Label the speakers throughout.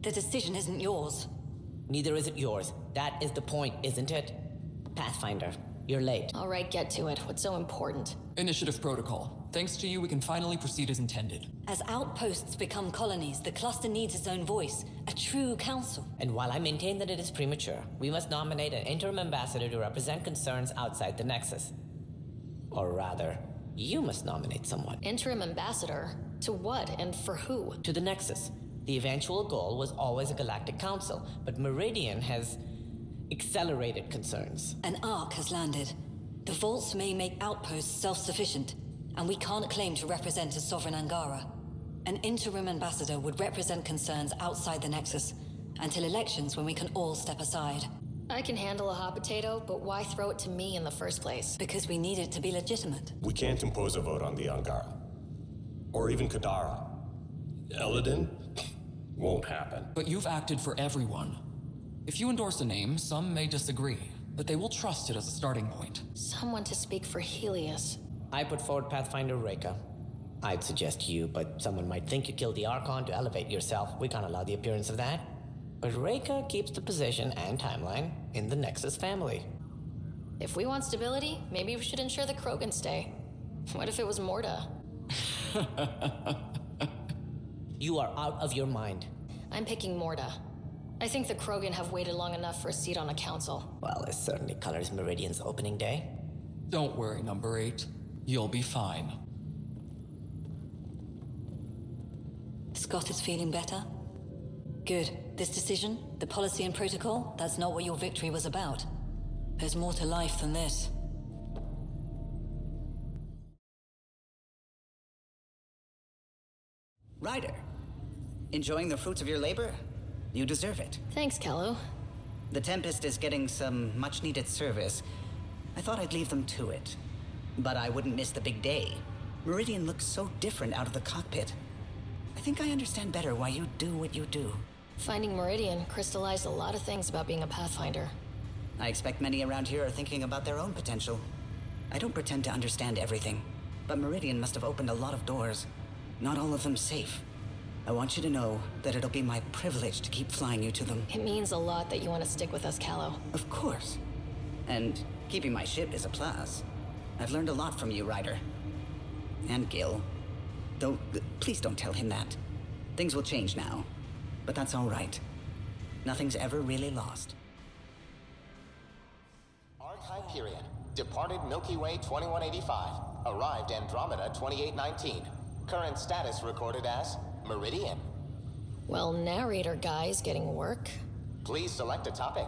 Speaker 1: The decision isn't yours.
Speaker 2: Neither is it yours. That is the point, isn't it? Pathfinder, you're late.
Speaker 3: All right, get to it. What's so important?
Speaker 4: Initiative protocol. Thanks to you, we can finally proceed as intended.
Speaker 1: As outposts become colonies, the cluster needs its own voice, a true council.
Speaker 2: And while I maintain that it is premature, we must nominate an interim ambassador to represent concerns outside the Nexus. Or rather, you must nominate someone.
Speaker 3: Interim ambassador? To what and for who?
Speaker 2: To the Nexus. The eventual goal was always a galactic council, but Meridian has accelerated concerns.
Speaker 1: An arc has landed. The vaults may make outposts self-sufficient, and we can't claim to represent a sovereign Angara. An interim ambassador would represent concerns outside the Nexus, until elections when we can all step aside.
Speaker 3: I can handle a hot potato, but why throw it to me in the first place?
Speaker 1: Because we need it to be legitimate.
Speaker 5: We can't impose a vote on the Angara. Or even Kadara. Eladin? Won't happen.
Speaker 4: But you've acted for everyone. If you endorse a name, some may disagree, but they will trust it as a starting point.
Speaker 3: Someone to speak for Helios.
Speaker 2: I put forward Pathfinder Reka. I'd suggest you, but someone might think you killed the Archon to elevate yourself. We can't allow the appearance of that. But Reka keeps the position and timeline in the Nexus family.
Speaker 3: If we want stability, maybe we should ensure the Krogan stay. What if it was Morta?
Speaker 2: You are out of your mind.
Speaker 3: I'm picking Morta. I think the Krogan have waited long enough for a seat on a council.
Speaker 2: Well, it certainly colors Meridian's opening day.
Speaker 4: Don't worry, number 8. You'll be fine.
Speaker 1: Scott is feeling better? Good. This decision, the policy and protocol, that's not what your victory was about. There's more to life than this.
Speaker 6: Ryder, enjoying the fruits of your labor? You deserve it.
Speaker 3: Thanks, Kello.
Speaker 6: The Tempest is getting some much-needed service. I thought I'd leave them to it. But I wouldn't miss the big day. Meridian looks so different out of the cockpit. I think I understand better why you do what you do.
Speaker 3: Finding Meridian crystallized a lot of things about being a Pathfinder.
Speaker 6: I expect many around here are thinking about their own potential. I don't pretend to understand everything, but Meridian must have opened a lot of doors. Not all of them safe. I want you to know that it'll be my privilege to keep flying you to them.
Speaker 3: It means a lot that you want to stick with us, Callow.
Speaker 6: Of course. And keeping my ship is a plus. I've learned a lot from you, Ryder. And Gil. Please don't tell him that. Things will change now. But that's all right. Nothing's ever really lost.
Speaker 7: Arc Hyperion. Departed Milky Way 2185. Arrived Andromeda 2819. Current status recorded as Meridian.
Speaker 3: Well, narrator guy's getting work.
Speaker 7: Please select a topic.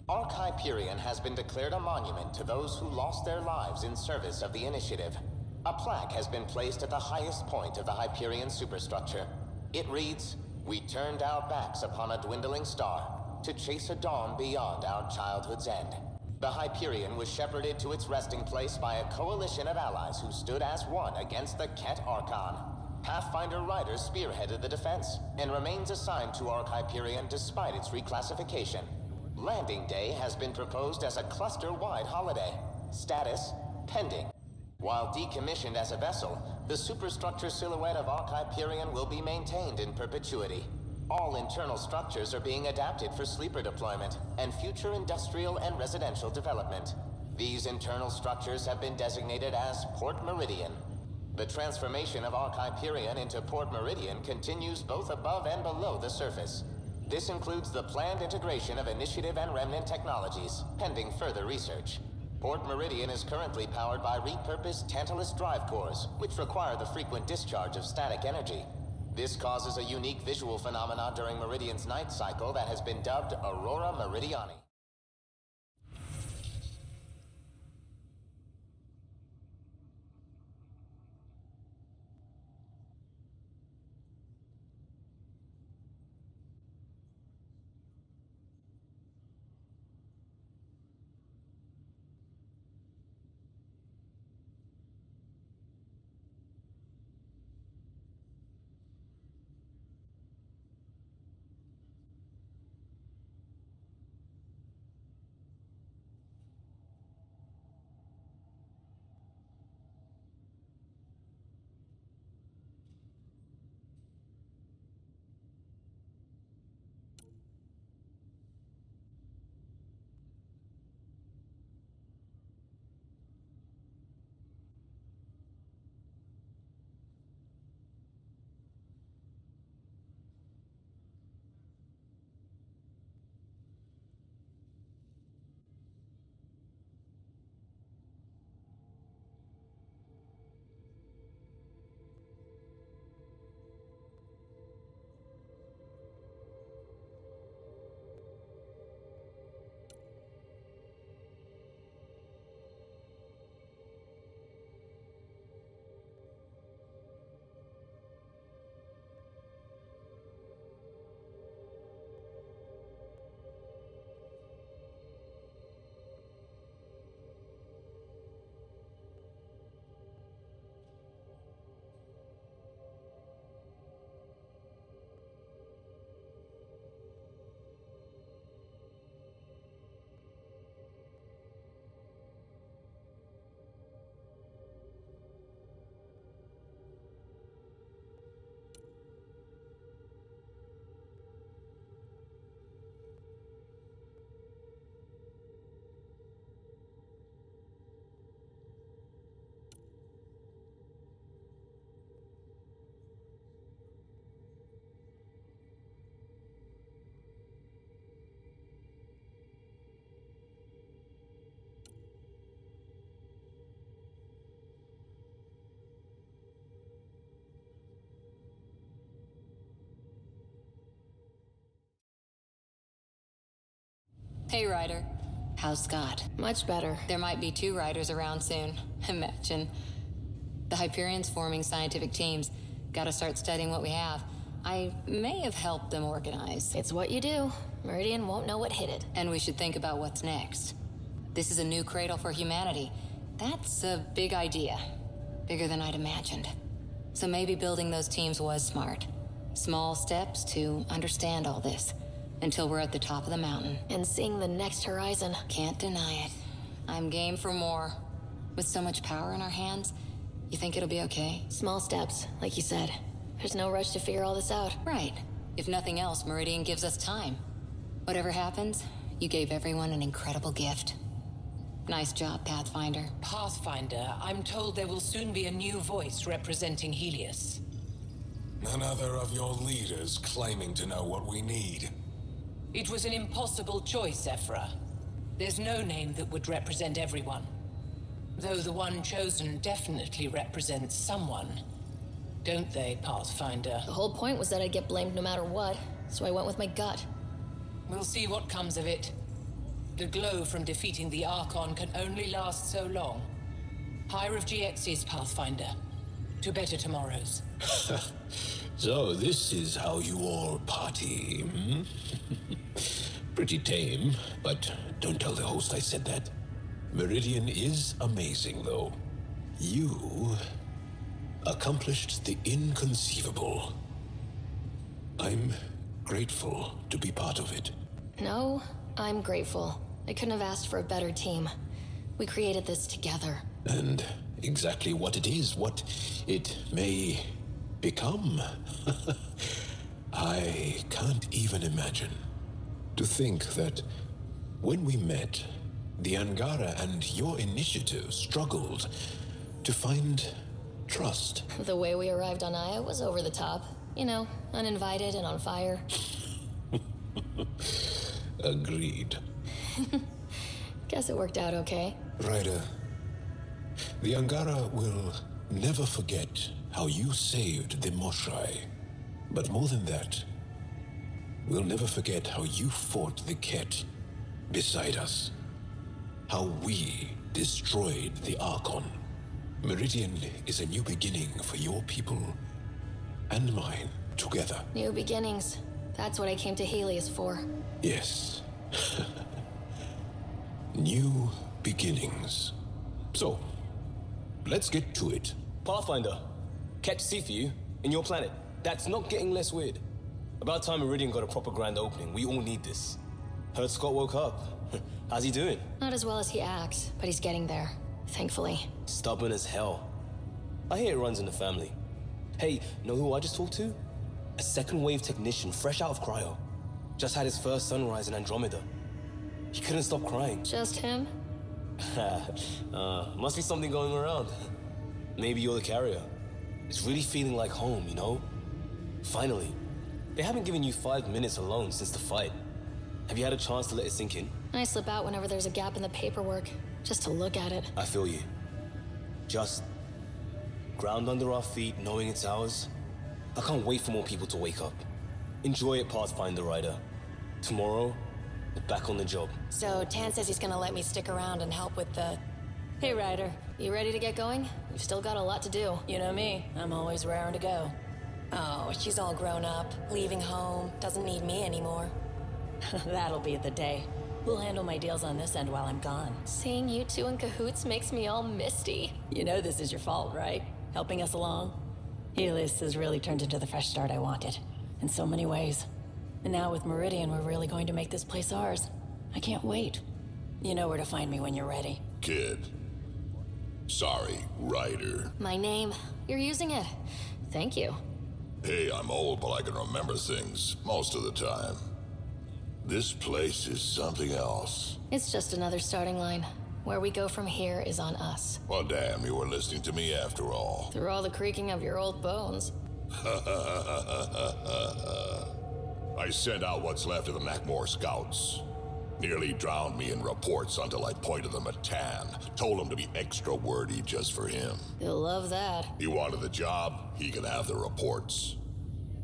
Speaker 7: Arc Hyperion has been declared a monument to those who lost their lives in service of the Initiative. A plaque has been placed at the highest point of the Hyperion superstructure. It reads, "We turned our backs upon a dwindling star to chase a dawn beyond our childhood's end." The Hyperion was shepherded to its resting place by a coalition of allies who stood as one against the Ket Archon. Pathfinder Ryder spearheaded the defense and remains assigned to Arc Hyperion despite its reclassification. Landing Day has been proposed as a cluster-wide holiday. Status, pending. While decommissioned as a vessel, the superstructure silhouette of Arc Hyperion will be maintained in perpetuity. All internal structures are being adapted for sleeper deployment and future industrial and residential development. These internal structures have been designated as Port Meridian. The transformation of Arc Hyperion into Port Meridian continues both above and below the surface. This includes the planned integration of Initiative and Remnant technologies, pending further research. Port Meridian is currently powered by repurposed Tantalus drive cores, which require the frequent discharge of static energy. This causes a unique visual phenomenon during Meridian's night cycle that has been dubbed Aurora Meridiani.
Speaker 1: Hey, Ryder. How's Scott?
Speaker 3: Much better.
Speaker 1: There might be 2 Riders around soon. Imagine. The Hyperion's forming scientific teams. Gotta start studying what we have. I may have helped them organize.
Speaker 3: It's what you do. Meridian won't know what hit it.
Speaker 1: And we should think about what's next. This is a new cradle for humanity. That's a big idea. Bigger than I'd imagined. So maybe building those teams was smart. Small steps to understand all this. Until we're at the top of the mountain.
Speaker 3: And seeing the next horizon.
Speaker 1: Can't deny it. I'm game for more. With so much power in our hands, you think it'll be okay?
Speaker 3: Small steps, like you said. There's no rush to figure all this out.
Speaker 1: Right. If nothing else, Meridian gives us time. Whatever happens, you gave everyone an incredible gift. Nice job, Pathfinder.
Speaker 8: Pathfinder, I'm told there will soon be a new voice representing Helios.
Speaker 9: Another of your leaders claiming to know what we need.
Speaker 8: It was an impossible choice, Ephra. There's no name that would represent everyone. Though the one chosen definitely represents someone. Don't they, Pathfinder?
Speaker 3: The whole point was that I'd get blamed no matter what, so I went with my gut.
Speaker 8: We'll see what comes of it. The glow from defeating the Archon can only last so long. Higher of GX's, Pathfinder. To better tomorrows.
Speaker 9: So this is how you all party, hmm? Pretty tame, but don't tell the host I said that. Meridian is amazing, though. You accomplished the inconceivable. I'm grateful to be part of it.
Speaker 3: No, I'm grateful. I couldn't have asked for a better team. We created this together.
Speaker 9: And exactly what it is, what it may become. I can't even imagine. To think that when we met, the Angara and your initiative struggled to find trust.
Speaker 3: The way we arrived on Aya was over the top. You know, uninvited and on fire.
Speaker 9: Agreed.
Speaker 3: Guess it worked out okay.
Speaker 9: Ryder, the Angara will never forget how you saved the Moshai. But more than that, we'll never forget how you fought the Ket beside us. How we destroyed the Archon. Meridian is a new beginning for your people and mine together.
Speaker 3: New beginnings. That's what I came to Helios for.
Speaker 9: Yes. New beginnings. So, let's get to it.
Speaker 10: Pathfinder, catch sea for you in your planet. That's not getting less weird. About time Meridian got a proper grand opening. We all need this. Heard Scott woke up. How's he doing?
Speaker 3: Not as well as he acts, but he's getting there. Thankfully.
Speaker 10: Stubborn as hell. I hear it runs in the family. Hey, know who I just talked to? A second wave technician fresh out of cryo. Just had his first sunrise in Andromeda. He couldn't stop crying.
Speaker 3: Just him?
Speaker 10: Must be something going around. Maybe you're the carrier. It's really feeling like home, you know? Finally. They haven't given you 5 minutes alone since the fight. Have you had a chance to let it sink in?
Speaker 3: I slip out whenever there's a gap in the paperwork, just to look at it.
Speaker 10: I feel you. Just ground under our feet, knowing it's ours. I can't wait for more people to wake up. Enjoy it, Pathfinder Rider. Tomorrow, we're back on the job.
Speaker 3: So Tan says he's gonna let me stick around and help with the... Hey, Ryder, you ready to get going? You've still got a lot to do.
Speaker 11: You know me, I'm always raring to go. Oh, she's all grown up, leaving home, doesn't need me anymore. That'll be the day. We'll handle my deals on this end while I'm gone.
Speaker 3: Seeing you two in cahoots makes me all misty.
Speaker 11: You know this is your fault, right? Helping us along? Helios has really turned into the fresh start I wanted. In so many ways. And now with Meridian, we're really going to make this place ours. I can't wait. You know where to find me when you're ready.
Speaker 9: Kid. Sorry, Ryder.
Speaker 3: My name. You're using it. Thank you.
Speaker 9: Hey, I'm old, but I can remember things most of the time. This place is something else.
Speaker 3: It's just another starting line. Where we go from here is on us.
Speaker 9: Well, damn, you were listening to me after all.
Speaker 3: Through all the creaking of your old bones.
Speaker 9: I sent out what's left of the Nakmor scouts. Nearly drowned me in reports until I pointed them at Tan. Told him to be extra wordy just for him.
Speaker 3: You'll love that.
Speaker 9: He wanted the job, he can have the reports.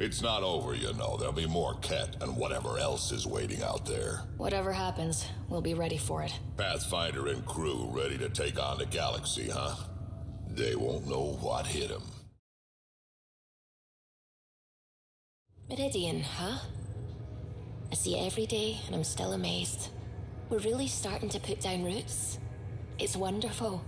Speaker 12: It's not over, you know. There'll be more Ket and whatever else is waiting out there.
Speaker 3: Whatever happens, we'll be ready for it.
Speaker 12: Pathfinder and crew ready to take on the galaxy, huh? They won't know what hit them.
Speaker 3: Meridian, huh? I see it every day, and I'm still amazed. We're really starting to put down roots. It's wonderful.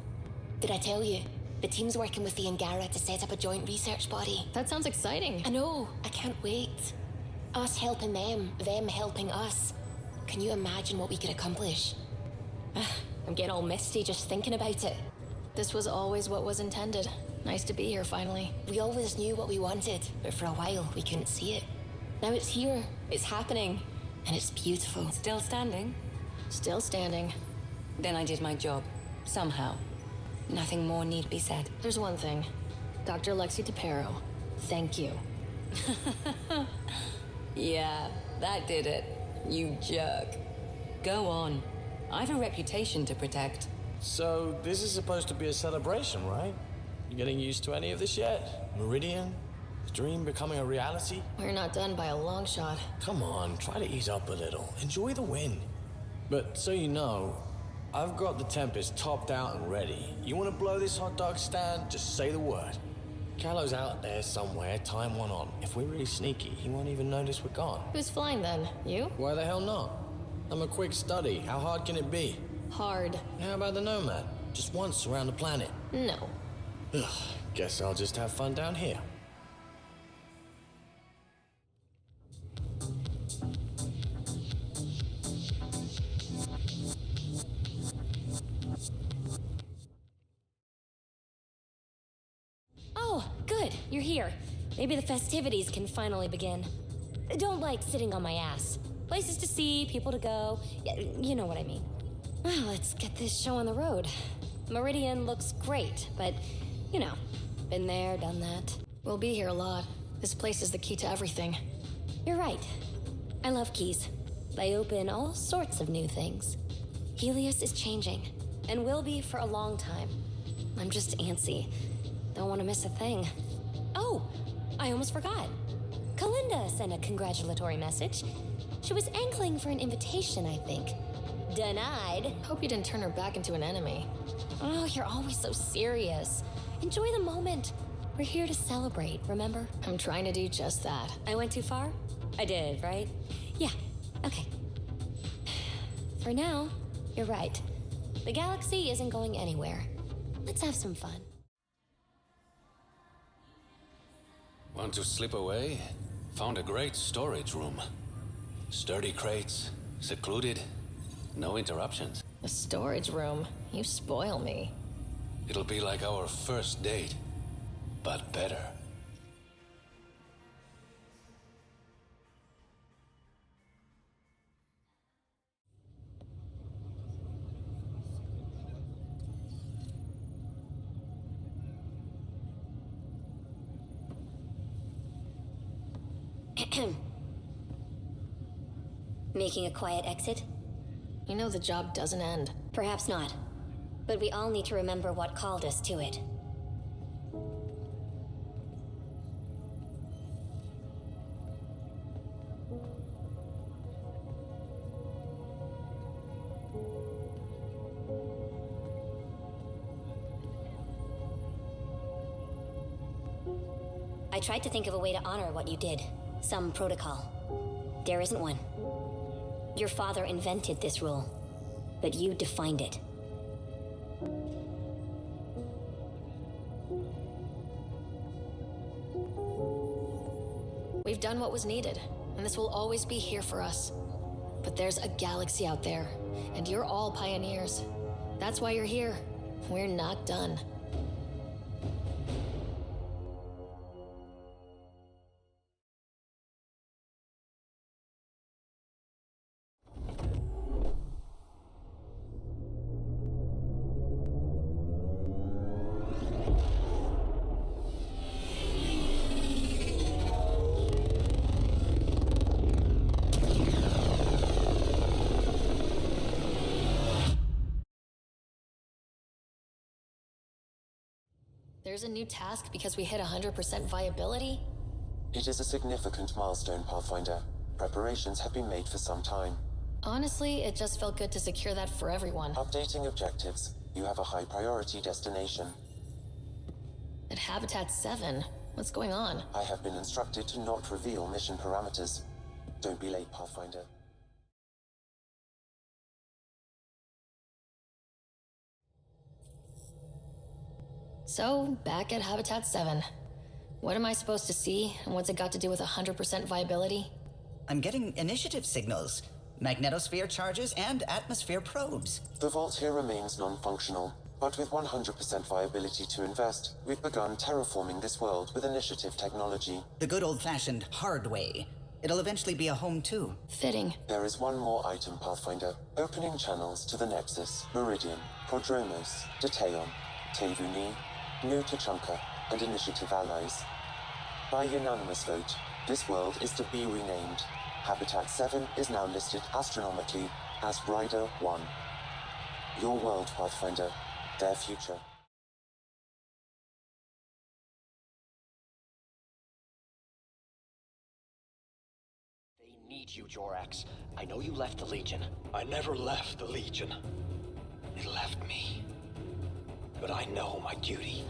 Speaker 3: Did I tell you? The team's working with the Angara to set up a joint research body. That sounds exciting. I know. I can't wait. Us helping them helping us. Can you imagine what we could accomplish? I'm getting all misty just thinking about it. This was always what was intended. Nice to be here, finally. We always knew what we wanted, but for a while, we couldn't see it. Now it's here. It's happening. And it's beautiful.
Speaker 1: Still standing?
Speaker 3: Still standing.
Speaker 1: Then I did my job. Somehow. Nothing more need be said.
Speaker 3: There's one thing. Dr. Lexi DePero, thank you.
Speaker 1: Yeah, that did it. You jerk. Go on. I've a reputation to protect.
Speaker 13: So, this is supposed to be a celebration, right? You getting used to any of this yet? Meridian? The dream becoming a reality?
Speaker 3: We're not done by a long shot.
Speaker 13: Come on, try to ease up a little. Enjoy the win. But so you know, I've got the Tempest topped out and ready. You want to blow this hot dog stand? Just say the word. Callow's out there somewhere, time one on. If we're really sneaky, he won't even notice we're gone.
Speaker 3: Who's flying then? You?
Speaker 13: Why the hell not? I'm a quick study. How hard can it be?
Speaker 3: Hard.
Speaker 13: How about the Nomad? Just once around the planet.
Speaker 3: No.
Speaker 13: Ugh, guess I'll just have fun down here.
Speaker 14: Oh, good. You're here. Maybe the festivities can finally begin. Don't like sitting on my ass. Places to see, people to go. You know what I mean. Well, let's get this show on the road. Meridian looks great, but, you know, been there, done that.
Speaker 3: We'll be here a lot. This place is the key to everything.
Speaker 14: You're right. I love keys. They open all sorts of new things. Helios is changing, and will be for a long time. I'm just antsy. Don't want to miss a thing. Oh, I almost forgot. Kalinda sent a congratulatory message. She was angling for an invitation, I think. Denied.
Speaker 3: Hope you didn't turn her back into an enemy.
Speaker 14: Oh, you're always so serious. Enjoy the moment. We're here to celebrate, remember?
Speaker 3: I'm trying to do just that.
Speaker 14: I went too far? I did, right? Yeah, okay. For now, you're right. The galaxy isn't going anywhere. Let's have some fun.
Speaker 15: Want to slip away? Found a great storage room. Sturdy crates, secluded, no interruptions.
Speaker 3: A storage room? You spoil me.
Speaker 15: It'll be like our first date, but better.
Speaker 14: Making a quiet exit?
Speaker 3: You know the job doesn't end.
Speaker 14: Perhaps not. But we all need to remember what called us to it. I tried to think of a way to honor what you did. Some protocol. There isn't one. Your father invented this rule, but you defined it.
Speaker 3: We've done what was needed, and this will always be here for us. But there's a galaxy out there, and you're all pioneers. That's why you're here. We're not done. There's a new task because we hit 100% viability?
Speaker 16: It is a significant milestone, Pathfinder. Preparations have been made for some time.
Speaker 3: Honestly, it just felt good to secure that for everyone.
Speaker 16: Updating objectives. You have a high priority destination.
Speaker 3: At Habitat 7, what's going on?
Speaker 16: I have been instructed to not reveal mission parameters. Don't be late, Pathfinder.
Speaker 3: So, back at Habitat 7. What am I supposed to see, and what's it got to do with 100% viability?
Speaker 6: I'm getting initiative signals, magnetosphere charges, and atmosphere probes.
Speaker 16: The vault here remains non-functional, but with 100% viability to invest, we've begun terraforming this world with initiative technology.
Speaker 6: The good old-fashioned hard way. It'll eventually be a home too.
Speaker 3: Fitting.
Speaker 16: There is one more item, Pathfinder. Opening channels to the Nexus, Meridian, Prodromos, Detaeon, Tevuni, New Tachanka, and Initiative allies. By unanimous vote, this world is to be renamed. Habitat 7 is now listed astronomically as Rider 1. Your world, Pathfinder. Their future.
Speaker 17: They need you, Jorax. I know you left the Legion. I never left the Legion. It left me. But I know my duty.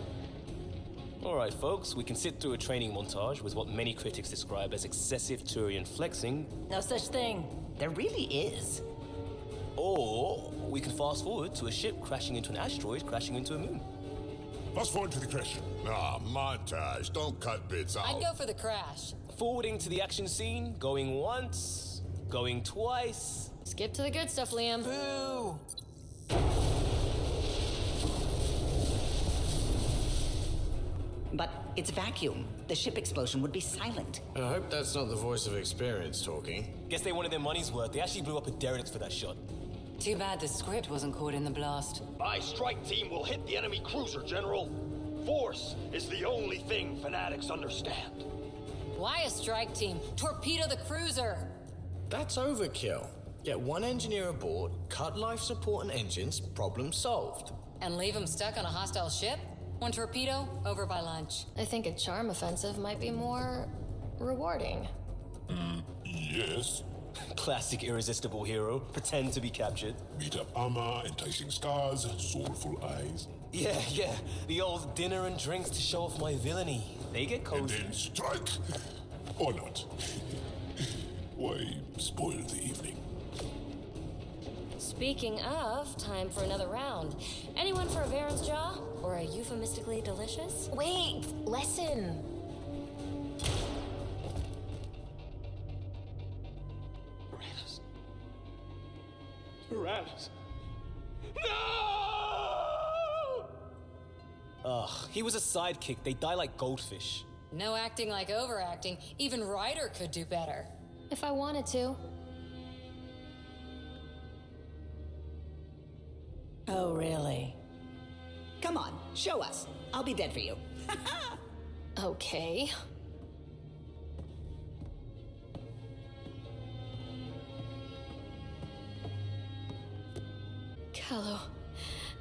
Speaker 10: Alright, folks, we can sit through a training montage with what many critics describe as excessive Turian flexing.
Speaker 11: No such thing.
Speaker 6: There really is.
Speaker 10: Or we can fast forward to a ship crashing into an asteroid, crashing into a moon.
Speaker 12: Fast forward to the crash. Ah, montage. Don't cut bits out.
Speaker 11: I'd go for the crash.
Speaker 10: Forwarding to the action scene, going once, going twice.
Speaker 3: Skip to the good stuff, Liam.
Speaker 10: Boo!
Speaker 6: But it's vacuum. The ship explosion would be silent.
Speaker 13: I hope that's not the voice of experience talking.
Speaker 10: Guess they wanted their money's worth. They actually blew up a derelict for that shot.
Speaker 8: Too bad the script wasn't caught in the blast.
Speaker 17: My strike team will hit the enemy cruiser, General. Force is the only thing fanatics understand.
Speaker 11: Why a strike team? Torpedo the cruiser!
Speaker 13: That's overkill. Get one engineer aboard, cut life support and engines, problem solved.
Speaker 11: And leave them stuck on a hostile ship? One torpedo, over by lunch.
Speaker 3: I think a charm offensive might be more rewarding.
Speaker 9: Yes.
Speaker 10: Classic irresistible hero. Pretend to be captured.
Speaker 9: Beat up armor, enticing scars, soulful eyes.
Speaker 10: Yeah. The old dinner and drinks to show off my villainy. They get cozy.
Speaker 9: And then strike. Or not. Why spoil the evening?
Speaker 14: Speaking of, time for another round. Anyone for a Varen's Jaw? Or a euphemistically delicious?
Speaker 3: Wait! Lesson!
Speaker 17: Tyrannus.
Speaker 10: No! Ugh, he was a sidekick. They die like goldfish.
Speaker 11: No acting like overacting. Even Ryder could do better.
Speaker 3: If I wanted to.
Speaker 11: Oh, really?
Speaker 6: Come on, show us. I'll be dead for you.
Speaker 3: Okay.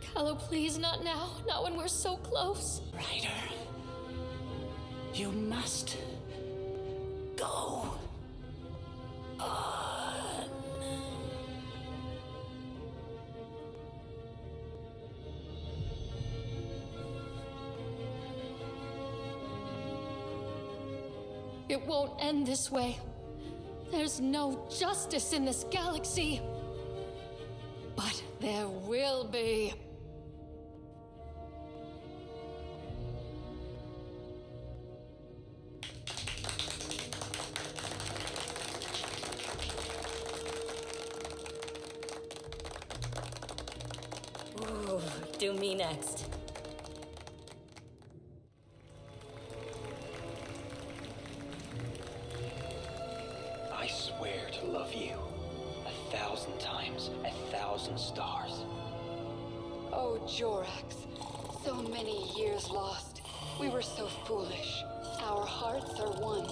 Speaker 3: Callow, please, not now. Not when we're so close.
Speaker 6: Ryder, you must go on.
Speaker 3: It won't end this way. There's no justice in this galaxy. But there will be.
Speaker 11: Ooh, do me next.
Speaker 17: I swear to love you 1,000 times, 1,000 stars.
Speaker 18: Oh, Jorax. So many years lost. We were so foolish. Our hearts are one.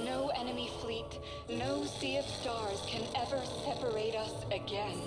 Speaker 18: No enemy fleet, no sea of stars can ever separate us again.